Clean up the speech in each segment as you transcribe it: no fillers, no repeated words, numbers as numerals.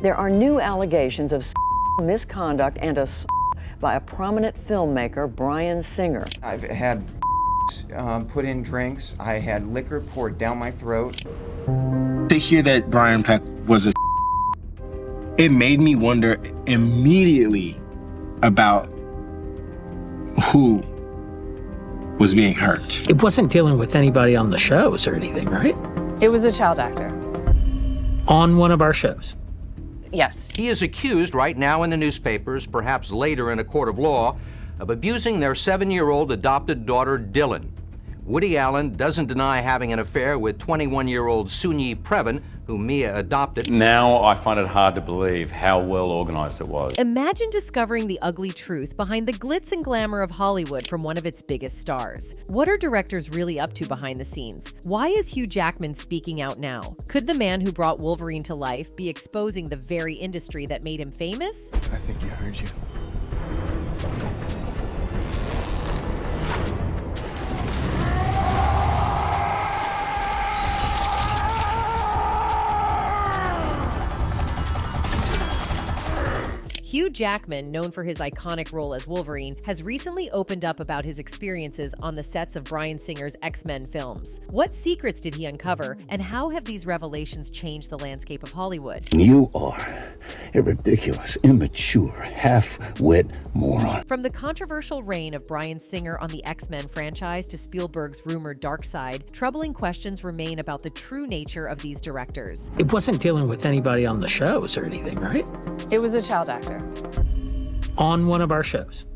There are new allegations of misconduct and assault by a prominent filmmaker, Bryan Singer. I've had put in drinks. I had liquor poured down my throat. To hear that Brian Peck was a it made me wonder immediately about who was being hurt. It wasn't dealing with anybody on the shows or anything, right? It was a child actor. On one of our shows. Yes. He is accused right now in the newspapers, perhaps later in a court of law, of abusing their 7-year-old adopted daughter, Dylan. Woody Allen doesn't deny having an affair with 21-year-old Soon-Yi Previn, whom Mia adopted. Now I find it hard to believe how well organized it was. Imagine discovering the ugly truth behind the glitz and glamour of Hollywood from one of its biggest stars. What are directors really up to behind the scenes? Why is Hugh Jackman speaking out now? Could the man who brought Wolverine to life be exposing the very industry that made him famous? I think you heard you. Hugh Jackman, known for his iconic role as Wolverine, has recently opened up about his experiences on the sets of Bryan Singer's X-Men films. What secrets did he uncover, and how have these revelations changed the landscape of Hollywood? You are a ridiculous, immature, half-wit moron. From the controversial reign of Bryan Singer on the X-Men franchise to Spielberg's rumored dark side, troubling questions remain about the true nature of these directors. It wasn't dealing with anybody on the shows or anything, right? It was a child actor. On one of our shows.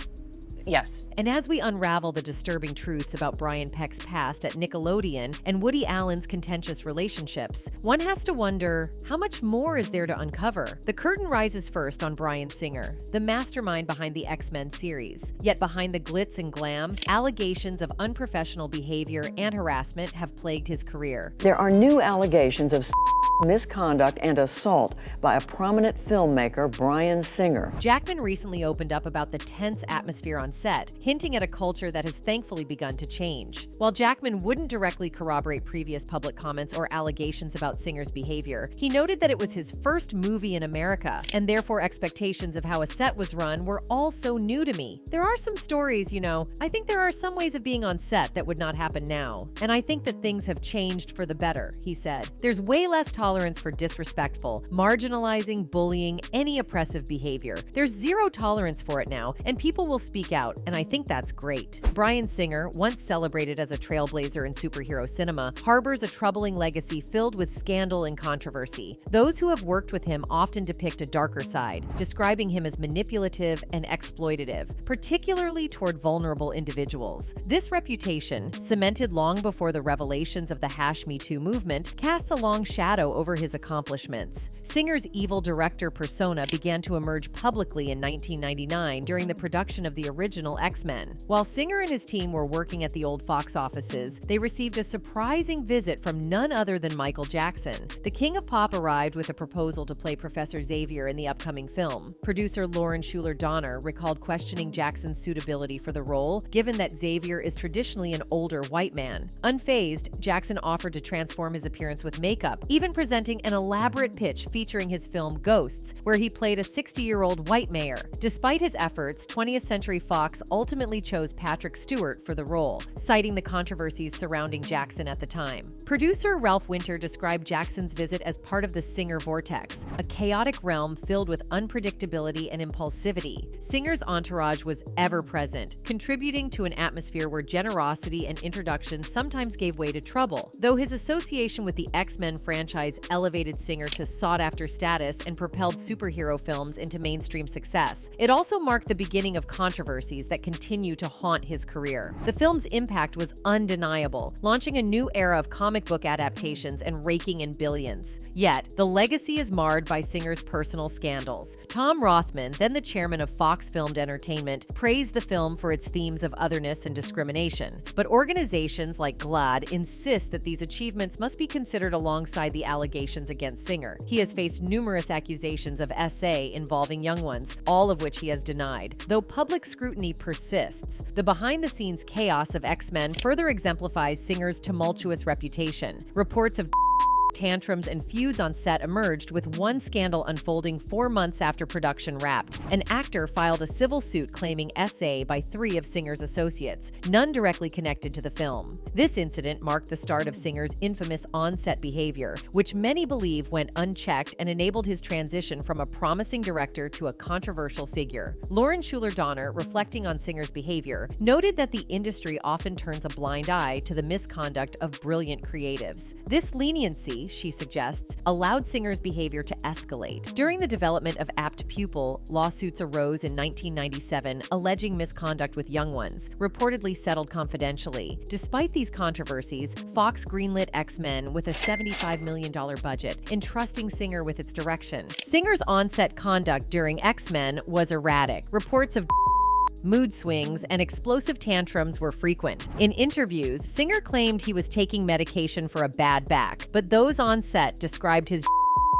Yes. And as we unravel the disturbing truths about Brian Peck's past at Nickelodeon and Woody Allen's contentious relationships, one has to wonder, how much more is there to uncover? The curtain rises first on Bryan Singer, the mastermind behind the X-Men series. Yet behind the glitz and glam, allegations of unprofessional behavior and harassment have plagued his career. There are new allegations of misconduct and assault by a prominent filmmaker, Bryan Singer. Jackman recently opened up about the tense atmosphere on set, hinting at a culture that has thankfully begun to change. While Jackman wouldn't directly corroborate previous public comments or allegations about Singer's behavior, he noted that it was his first movie in America, and therefore expectations of how a set was run were all so new to me. There are some stories, I think there are some ways of being on set that would not happen now, and I think that things have changed for the better, he said. There's way less tolerance for disrespectful, marginalizing, bullying, any oppressive behavior. There's zero tolerance for it now, and people will speak out, and I think that's great. Bryan Singer, once celebrated as a trailblazer in superhero cinema, harbors a troubling legacy filled with scandal and controversy. Those who have worked with him often depict a darker side, describing him as manipulative and exploitative, particularly toward vulnerable individuals. This reputation, cemented long before the revelations of the #MeToo movement, casts a long shadow over his accomplishments. Singer's evil director persona began to emerge publicly in 1999 during the production of the original X-Men. While Singer and his team were working at the old Fox offices, they received a surprising visit from none other than Michael Jackson. The King of Pop arrived with a proposal to play Professor Xavier in the upcoming film. Producer Lauren Shuler Donner recalled questioning Jackson's suitability for the role, given that Xavier is traditionally an older white man. Unfazed, Jackson offered to transform his appearance with makeup, even presenting an elaborate pitch featuring his film Ghosts, where he played a 60-year-old white mayor. Despite his efforts, 20th Century Fox ultimately chose Patrick Stewart for the role, citing the controversies surrounding Jackson at the time. Producer Ralph Winter described Jackson's visit as part of the Singer vortex, a chaotic realm filled with unpredictability and impulsivity. Singer's entourage was ever present, contributing to an atmosphere where generosity and introduction sometimes gave way to trouble. Though his association with the X-Men franchise elevated Singer to sought-after status and propelled superhero films into mainstream success, it also marked the beginning of controversies that continue to haunt his career. The film's impact was undeniable, launching a new era of comic book adaptations and raking in billions. Yet, the legacy is marred by Singer's personal scandals. Tom Rothman, then the chairman of Fox Filmed Entertainment, praised the film for its themes of otherness and discrimination. But organizations like GLAAD insist that these achievements must be considered alongside the allegations against Singer. He has faced numerous accusations of SA involving young ones, all of which he has denied. Though public scrutiny persists, the behind-the-scenes chaos of X-Men further exemplifies Singer's tumultuous reputation. Reports of tantrums and feuds on set emerged, with one scandal unfolding 4 months after production wrapped. An actor filed a civil suit claiming SA by 3 of Singer's associates, none directly connected to the film. This incident marked the start of Singer's infamous on-set behavior, which many believe went unchecked and enabled his transition from a promising director to a controversial figure. Lauren Schuler-Donner, reflecting on Singer's behavior, noted that the industry often turns a blind eye to the misconduct of brilliant creatives. This leniency, she suggests, allowed Singer's behavior to escalate. During the development of Apt Pupil, lawsuits arose in 1997 alleging misconduct with young ones, reportedly settled confidentially. Despite these controversies, Fox greenlit X-Men with a $75 million budget, entrusting Singer with its direction. Singer's on-set conduct during X-Men was erratic. Reports of mood swings and explosive tantrums were frequent. In interviews, Singer claimed he was taking medication for a bad back, but those on set described his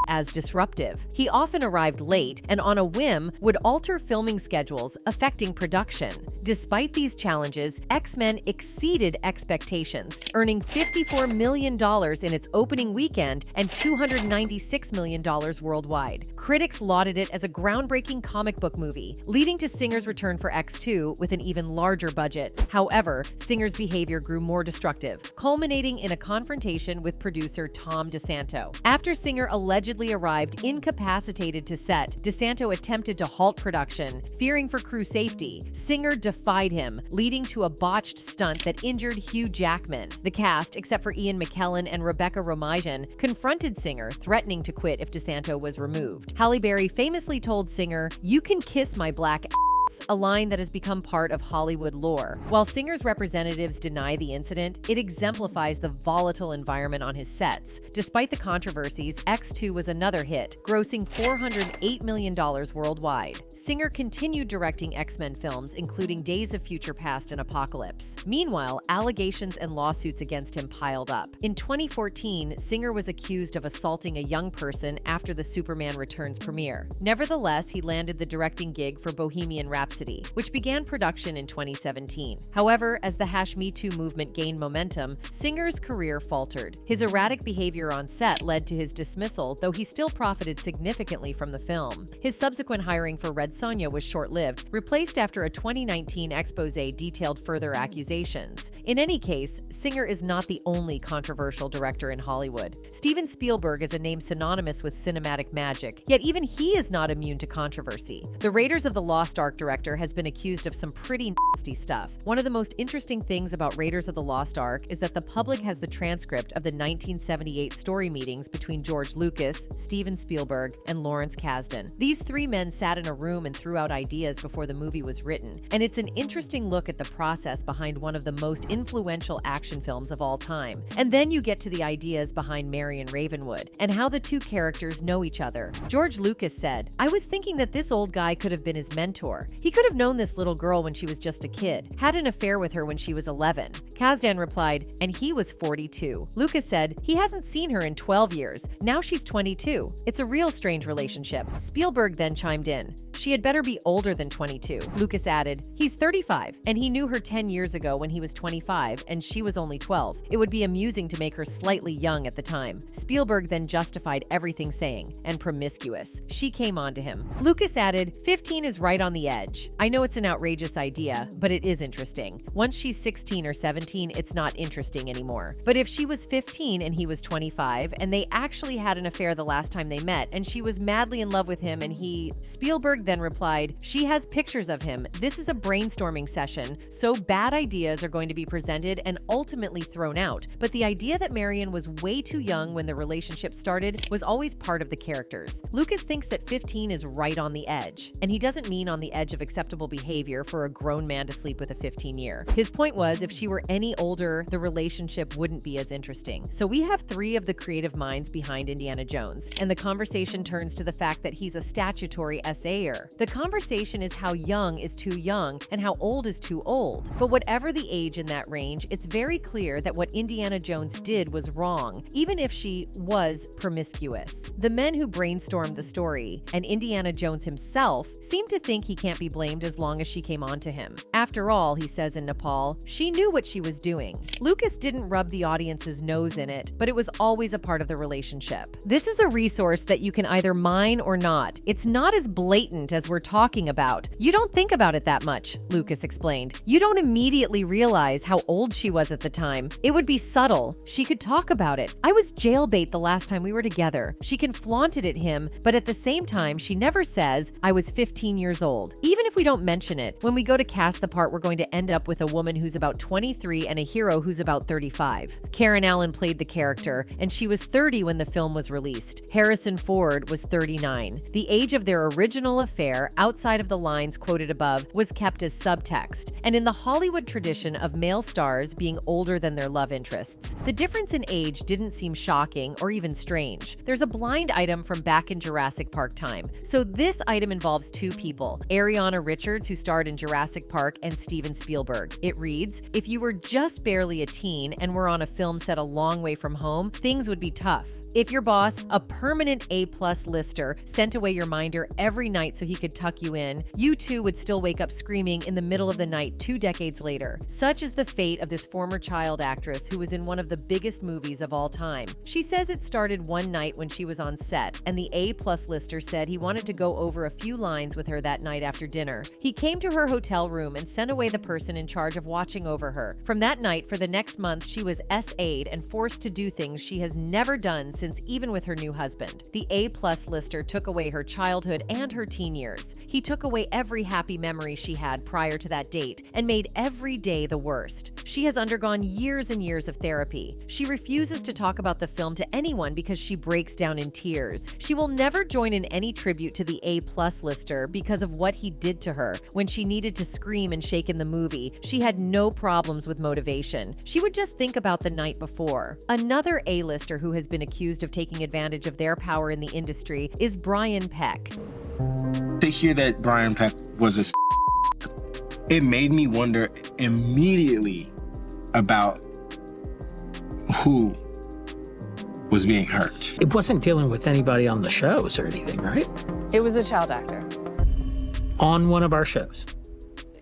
as disruptive. He often arrived late and on a whim would alter filming schedules, affecting production. Despite these challenges, X-Men exceeded expectations, earning $54 million in its opening weekend and $296 million worldwide. Critics lauded it as a groundbreaking comic book movie, leading to Singer's return for X2 with an even larger budget. However, Singer's behavior grew more destructive, culminating in a confrontation with producer Tom DeSanto. After Singer allegedly arrived incapacitated to set, DeSanto attempted to halt production, fearing for crew safety. Singer defied him, leading to a botched stunt that injured Hugh Jackman. The cast, except for Ian McKellen and Rebecca Romijn, confronted Singer, threatening to quit if DeSanto was removed. Halle Berry famously told Singer, "You can kiss my black ass," a line that has become part of Hollywood lore. While Singer's representatives deny the incident, it exemplifies the volatile environment on his sets. Despite the controversies, X2 was another hit, grossing $408 million worldwide. Singer continued directing X-Men films, including Days of Future Past and Apocalypse. Meanwhile, allegations and lawsuits against him piled up. In 2014, Singer was accused of assaulting a young person after the Superman Returns premiere. Nevertheless, he landed the directing gig for Bohemian Rhapsody, which began production in 2017. However, as the #MeToo movement gained momentum, Singer's career faltered. His erratic behavior on set led to his dismissal, though he still profited significantly from the film. His subsequent hiring for Red Sonja was short-lived, replaced after a 2019 expose detailed further accusations. In any case, Singer is not the only controversial director in Hollywood. Steven Spielberg is a name synonymous with cinematic magic, yet even he is not immune to controversy. The Raiders of the Lost Ark director has been accused of some pretty nasty stuff. One of the most interesting things about Raiders of the Lost Ark is that the public has the transcript of the 1978 story meetings between George Lucas, Steven Spielberg, and Lawrence Kasdan. These 3 men sat in a room and threw out ideas before the movie was written, and it's an interesting look at the process behind one of the most influential action films of all time. And then you get to the ideas behind Marion Ravenwood, and how the 2 characters know each other. George Lucas said, "I was thinking that this old guy could have been his mentor. He could have known this little girl when she was just a kid, had an affair with her when she was 11. Kasdan replied, "And he was 42. Lucas said, "He hasn't seen her in 12 years. Now she's 22. It's a real strange relationship." Spielberg then chimed in, "She had better be older than 22. Lucas added, "He's 35, and he knew her 10 years ago when he was 25, and she was only 12. It would be amusing to make her slightly young at the time." Spielberg then justified everything, saying, "And promiscuous. She came on to him." Lucas added, 15 is right on the edge. I know it's an outrageous idea, but it is interesting. Once she's 16 or 17, it's not interesting anymore. But if she was 15 and he was 25, and they actually had an affair the last time they met, and she was madly in love with him and he..." Spielberg then replied, "She has pictures of him. This is a brainstorming session, so bad ideas are going to be presented and ultimately thrown out. But the idea that Marion was way too young when the relationship started was always part of the characters." Lucas thinks that 15 is right on the edge, and he doesn't mean on the edge of acceptable behavior for a grown man to sleep with a 15-year. His point was, if she were any older, the relationship wouldn't be as interesting. So we have 3 of the creative minds behind Indiana Jones, and the conversation turns to the fact that he's a statutory SAer clear. The conversation is how young is too young and how old is too old. But whatever the age in that range, it's very clear that what Indiana Jones did was wrong, even if she was promiscuous. The men who brainstormed the story, and Indiana Jones himself, seem to think he can't be blamed as long as she came on to him. After all, he says in Nepal, she knew what she was doing. Lucas didn't rub the audience's nose in it, but it was always a part of the relationship. This is a resource that you can either mine or not. It's not as blatant as we're talking about. You don't think about it that much, Lucas explained. You don't immediately realize how old she was at the time. It would be subtle. She could talk about it. I was jailbait the last time we were together. She can flaunt it at him, but at the same time, she never says, I was 15 years old. Even if we don't mention it, when we go to cast the part, we're going to end up with a woman who's about 23 and a hero who's about 35. Karen Allen played the character, and she was 30 when the film was released. Harrison Ford was 39. The age of their original affair, outside of the lines quoted above, was kept as subtext, and in the Hollywood tradition of male stars being older than their love interests, the difference in age didn't seem shocking or even strange. There's a blind item from back in Jurassic Park time. So this item involves two people, Ariana Richards, who starred in Jurassic Park, and Steven Spielberg. It reads, if you were just barely a teen and were on a film set a long way from home, things would be tough. If your boss, a permanent A-plus lister, sent away your minder every night so he could tuck you in, you too would still wake up screaming in the middle of the night 2 decades later. Such is the fate of this former child actress who was in one of the biggest movies of all time. She says it started one night when she was on set, and the A-plus lister said he wanted to go over a few lines with her that night after dinner. He came to her hotel room and sent away the person in charge of watching over her. From that night, for the next month, she was SA'd and forced to do things she has never done since, even with her new husband. The A-plus lister took away her childhood and her teen years. He took away every happy memory she had prior to that date and made every day the worst. She has undergone years and years of therapy. She refuses to talk about the film to anyone because she breaks down in tears. She will never join in any tribute to the A-plus lister because of what he did to her. When she needed to scream and shake in the movie, she had no problems with motivation. She would just think about the night before. Another A-lister who has been accused of taking advantage of their power in the industry is Brian Peck. To hear that Brian Peck was a it made me wonder immediately about who was being hurt. It wasn't dealing with anybody on the shows or anything, right? It was a child actor. On one of our shows.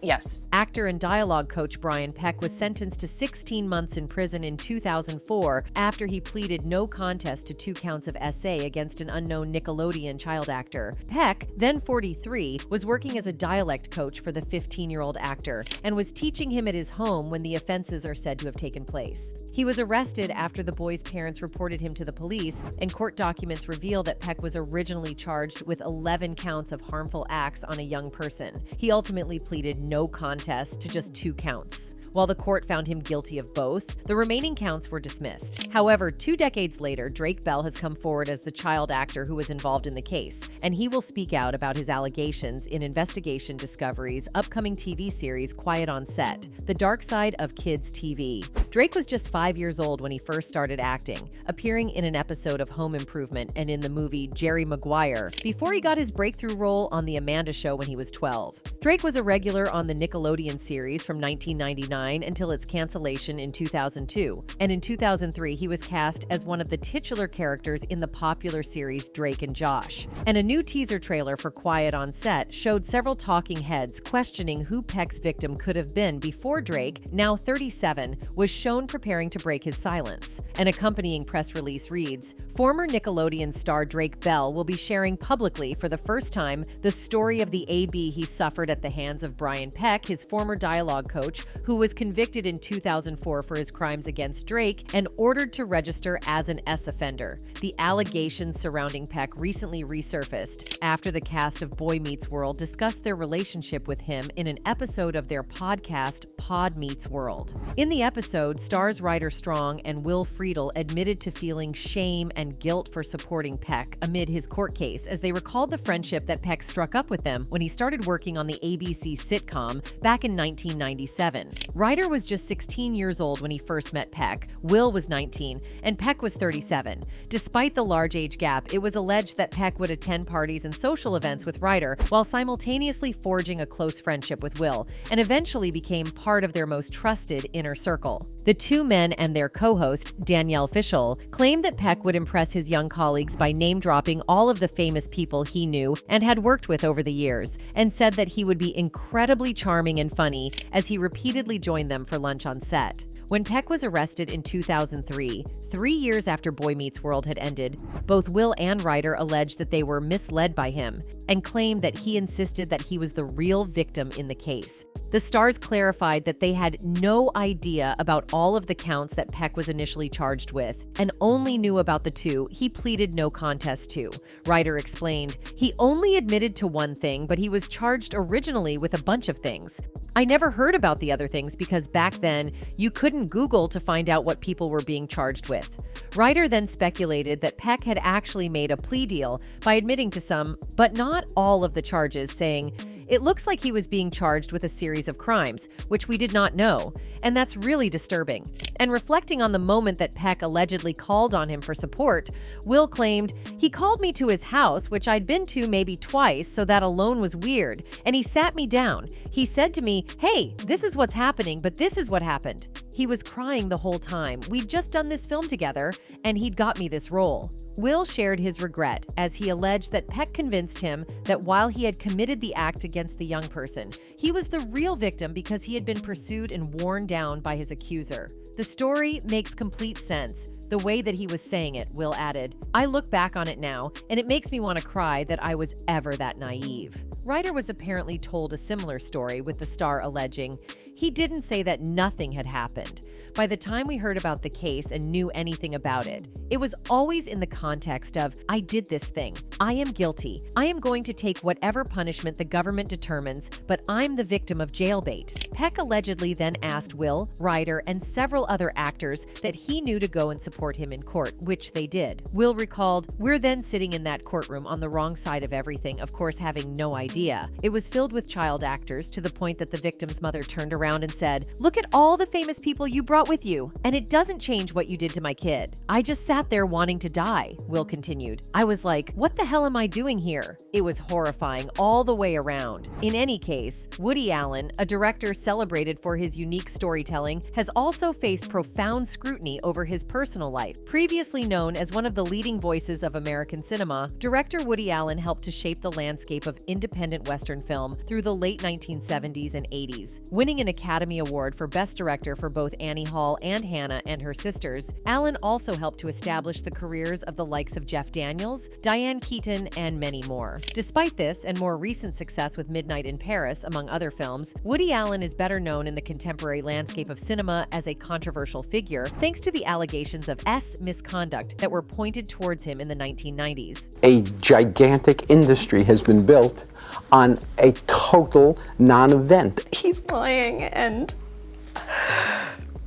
Yes. Actor and dialogue coach Brian Peck was sentenced to 16 months in prison in 2004 after he pleaded no contest to 2 counts of SA against an unknown Nickelodeon child actor. Peck, then 43, was working as a dialect coach for the 15-year-old actor and was teaching him at his home when the offenses are said to have taken place. He was arrested after the boy's parents reported him to the police, and court documents reveal that Peck was originally charged with 11 counts of harmful acts on a young person. He ultimately pleaded no contest to just 2 counts. While the court found him guilty of both, the remaining counts were dismissed. However, 2 decades later, Drake Bell has come forward as the child actor who was involved in the case, and he will speak out about his allegations in Investigation Discovery's upcoming TV series Quiet on Set, The Dark Side of Kids TV. Drake was just 5 years old when he first started acting, appearing in an episode of Home Improvement and in the movie Jerry Maguire, before he got his breakthrough role on The Amanda Show when he was 12. Drake was a regular on the Nickelodeon series from 1999 until its cancellation in 2002, and in 2003 he was cast as one of the titular characters in the popular series Drake and Josh. And a new teaser trailer for Quiet on Set showed several talking heads questioning who Peck's victim could have been before Drake, now 37, was shown preparing to break his silence. An accompanying press release reads, former Nickelodeon star Drake Bell will be sharing publicly for the first time the story of the AB he suffered at the hands of Brian Peck, his former dialogue coach, who was convicted in 2004 for his crimes against Drake and ordered to register as an S offender. The allegations surrounding Peck recently resurfaced after the cast of Boy Meets World discussed their relationship with him in an episode of their podcast, Pod Meets World. In the episode, stars Ryder Strong and Will Friedle admitted to feeling shame and guilt for supporting Peck amid his court case as they recalled the friendship that Peck struck up with them when he started working on the ABC sitcom back in 1997. Ryder was just 16 years old when he first met Peck, Will was 19, and Peck was 37. Despite the large age gap, it was alleged that Peck would attend parties and social events with Ryder while simultaneously forging a close friendship with Will, and eventually became part of their most trusted inner circle. The two men and their co-host, Danielle Fishel, claimed that Peck would impress his young colleagues by name-dropping all of the famous people he knew and had worked with over the years, and said that he would be incredibly charming and funny as he repeatedly joined them for lunch on set. When Peck was arrested in 2003, 3 years after Boy Meets World had ended, both Will and Ryder alleged that they were misled by him and claimed that he insisted that he was the real victim in the case. The stars clarified that they had no idea about all of the counts that Peck was initially charged with and only knew about the two he pleaded no contest to. Ryder explained, "He only admitted to one thing, but he was charged originally with a bunch of things. I never heard about the other things because back then you couldn't Google to find out what people were being charged with." Ryder then speculated that Peck had actually made a plea deal by admitting to some, but not all of the charges, saying, "It looks like he was being charged with a series of crimes, which we did not know, and that's really disturbing." And reflecting on the moment that Peck allegedly called on him for support, Will claimed, "He called me to his house, which I'd been to maybe twice, so that alone was weird, and he sat me down. He said to me, 'Hey, this is what's happening, but this is what happened.' He was crying the whole time. We'd just done this film together, and he'd got me this role." Will shared his regret as he alleged that Peck convinced him that while he had committed the act against the young person, he was the real victim because he had been pursued and worn down by his accuser. "The story makes complete sense, the way that he was saying it," Will added. "I look back on it now, and it makes me want to cry that I was ever that naive." Ryder was apparently told a similar story, with the star alleging, "He didn't say that nothing had happened. By the time we heard about the case and knew anything about it, it was always in the context of, 'I did this thing. I am guilty. I am going to take whatever punishment the government determines, but I'm the victim of jailbait.'" Peck allegedly then asked Will, Ryder, and several other actors that he knew to go and support him in court, which they did. Will recalled, "We're then sitting in that courtroom on the wrong side of everything, of course having no idea. It was filled with child actors to the point that the victim's mother turned around and said, 'Look at all the famous people you brought with you, and it doesn't change what you did to my kid.' I just sat there wanting to die," Will continued. "I was like, what the hell am I doing here?" It was horrifying all the way around. In any case, Woody Allen, a director celebrated for his unique storytelling, has also faced profound scrutiny over his personal life. Previously known as one of the leading voices of American cinema, director Woody Allen helped to shape the landscape of independent Western film through the late 1970s and 80s. Winning an Academy Award for Best Director for both Annie Hall and Hannah and Her Sisters, Allen also helped to establish the careers of the likes of Jeff Daniels, Diane Keaton, and many more. Despite this and more recent success with Midnight in Paris, among other films, Woody Allen is better known in the contemporary landscape of cinema as a controversial figure thanks to the allegations of misconduct that were pointed towards him in the 1990s. A gigantic industry has been built on a total non-event. He's lying, and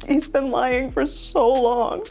he's been lying for so long.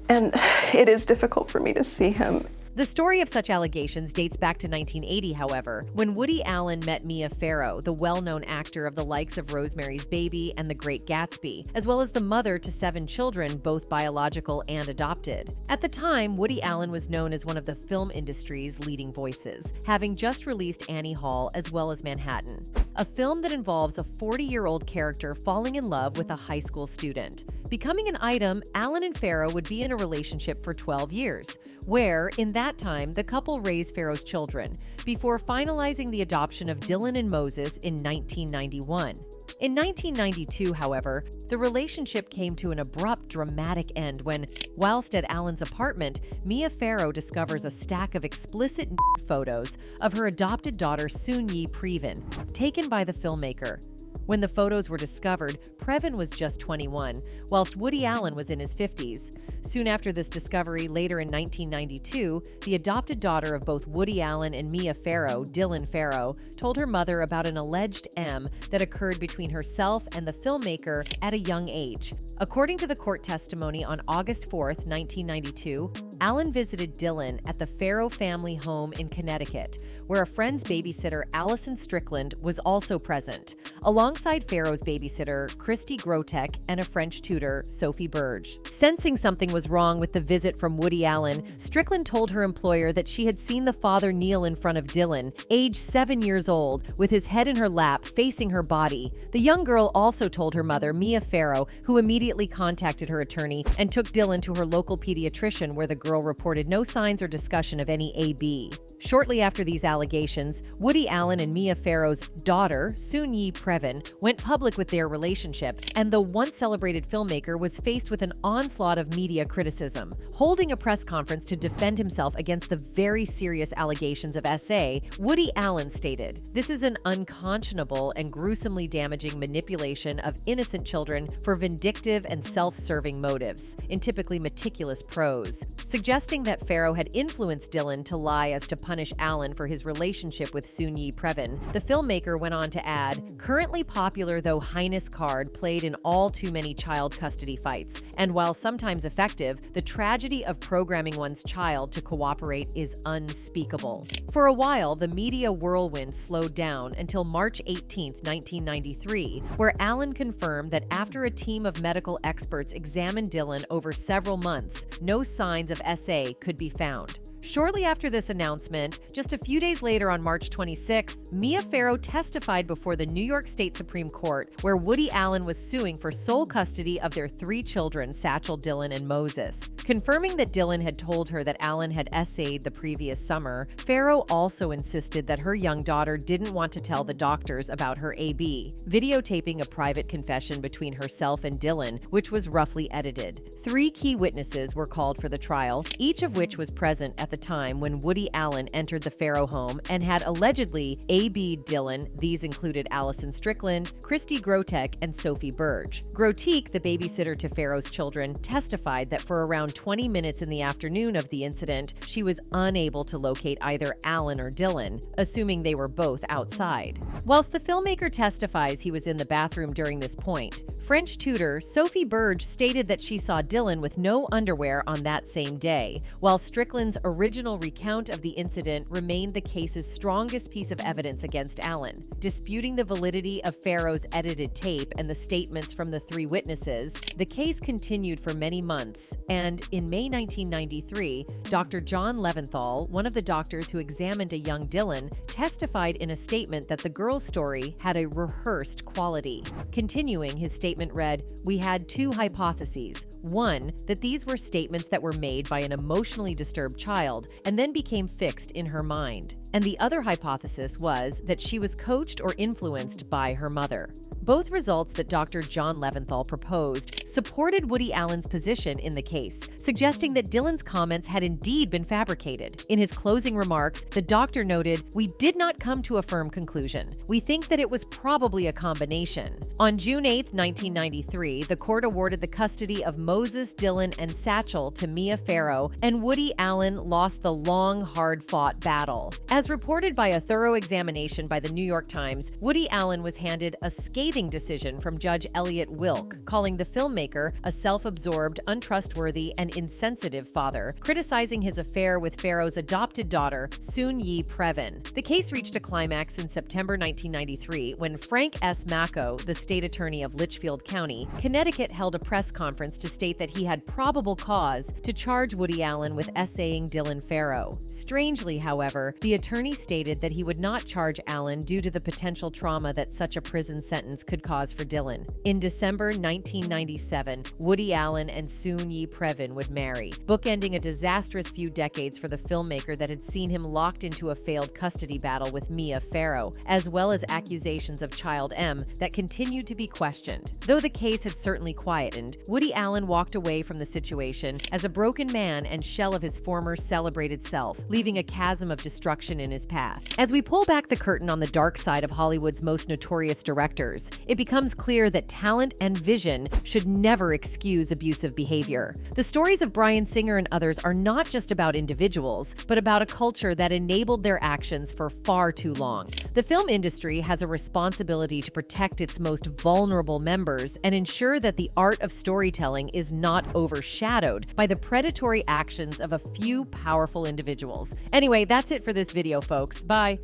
And it is difficult for me to see him. The story of such allegations dates back to 1980, however, when Woody Allen met Mia Farrow, the well-known actor of the likes of Rosemary's Baby and The Great Gatsby, as well as the mother to 7 children, both biological and adopted. At the time, Woody Allen was known as one of the film industry's leading voices, having just released Annie Hall as well as Manhattan, a film that involves a 40-year-old character falling in love with a high school student. Becoming an item, Allen and Farrow would be in a relationship for 12 years, where, in that time, the couple raised Farrow's children, before finalizing the adoption of Dylan and Moses in 1991. In 1992, however, the relationship came to an abrupt, dramatic end when, whilst at Allen's apartment, Mia Farrow discovers a stack of explicit photos of her adopted daughter Soon-Yi Previn, taken by the filmmaker. When the photos were discovered, Previn was just 21, whilst Woody Allen was in his 50s. Soon after this discovery, later in 1992, the adopted daughter of both Woody Allen and Mia Farrow, Dylan Farrow, told her mother about an alleged M that occurred between herself and the filmmaker at a young age. According to the court testimony on August 4, 1992, Allen visited Dylan at the Farrow family home in Connecticut, where a friend's babysitter, Allison Strickland, was also present, alongside Farrow's babysitter, Christy Grotek, and a French tutor, Sophie Burge. Sensing something was wrong with the visit from Woody Allen, Strickland told her employer that she had seen the father kneel in front of Dylan, age 7 years old, with his head in her lap, facing her body. The young girl also told her mother, Mia Farrow, who immediately contacted her attorney and took Dylan to her local pediatrician, where the girl reported no signs or discussion of any AB. Shortly after these allegations, Woody Allen and Mia Farrow's daughter, Soon-Yi Previn, went public with their relationship, and the once celebrated filmmaker was faced with an onslaught of media criticism. Holding a press conference to defend himself against the very serious allegations of SA, Woody Allen stated, "This is an unconscionable and gruesomely damaging manipulation of innocent children for vindictive and self-serving motives," in typically meticulous prose, suggesting that Farrow had influenced Dylan to lie as to punish Allen for his relationship with Soon-Yi Previn. The filmmaker went on to add, "Currently popular though heinous card played in all too many child custody fights, and while sometimes effective, the tragedy of programming one's child to cooperate is unspeakable." For a while, the media whirlwind slowed down until March 18, 1993, where Allen confirmed that after a team of medical experts examined Dylan over several months, no signs of SA could be found. Shortly after this announcement, just a few days later on March 26th, Mia Farrow testified before the New York State Supreme Court, where Woody Allen was suing for sole custody of their 3 children, Satchel, Dylan, and Moses. Confirming that Dylan had told her that Allen had SA'd the previous summer, Farrow also insisted that her young daughter didn't want to tell the doctors about her AB, videotaping a private confession between herself and Dylan, which was roughly edited. 3 key witnesses were called for the trial, each of which was present at the time when Woody Allen entered the Farrow home and had allegedly AB'd Dylan. These included Allison Strickland, Christy Grotek, and Sophie Burge. Grotek, the babysitter to Farrow's children, testified that for around 20 minutes in the afternoon of the incident, she was unable to locate either Allen or Dylan, assuming they were both outside. Whilst the filmmaker testifies he was in the bathroom during this point, French tutor Sophie Burge stated that she saw Dylan with no underwear on that same day, while Strickland's original recount of the incident remained the case's strongest piece of evidence against Allen. Disputing the validity of Farrow's edited tape and the statements from the 3 witnesses, the case continued for many months, and in May 1993, Dr. John Leventhal, one of the doctors who examined a young Dylan, testified in a statement that the girl's story had a rehearsed quality. Continuing, his statement read, "We had 2 hypotheses. One, that these were statements that were made by an emotionally disturbed child and then became fixed in her mind. And the other hypothesis was that she was coached or influenced by her mother." Both results that Dr. John Leventhal proposed supported Woody Allen's position in the case, suggesting that Dylan's comments had indeed been fabricated. In his closing remarks, the doctor noted, "We did not come to a firm conclusion. We think that it was probably a combination." On June 8, 1993, the court awarded the custody of Moses, Dylan, and Satchel to Mia Farrow, and Woody Allen lost the long, hard-fought battle. As reported by a thorough examination by the New York Times, Woody Allen was handed a scathing decision from Judge Elliot Wilk, calling the filmmaker a self-absorbed, untrustworthy, and insensitive father, criticizing his affair with Farrow's adopted daughter, Soon-Yi Previn. The case reached a climax in September 1993 when Frank S. Macco, the state attorney of Litchfield County, Connecticut, held a press conference to state that he had probable cause to charge Woody Allen with SAing Dylan Farrow. Strangely, however, the attorney stated that he would not charge Allen due to the potential trauma that such a prison sentence could cause for Dylan. In December 1997, Woody Allen and Soon-Yi Previn would marry, bookending a disastrous few decades for the filmmaker that had seen him locked into a failed custody battle with Mia Farrow, as well as accusations of Child M that continued to be questioned. Though the case had certainly quietened, Woody Allen walked away from the situation as a broken man and shell of his former celebrated self, leaving a chasm of destruction in his path. As we pull back the curtain on the dark side of Hollywood's most notorious directors, it becomes clear that talent and vision should never excuse abusive behavior. The stories of Bryan Singer and others are not just about individuals, but about a culture that enabled their actions for far too long. The film industry has a responsibility to protect its most vulnerable members and ensure that the art of storytelling is not overshadowed by the predatory actions of a few powerful individuals. Anyway, that's it for this video, folks. Bye.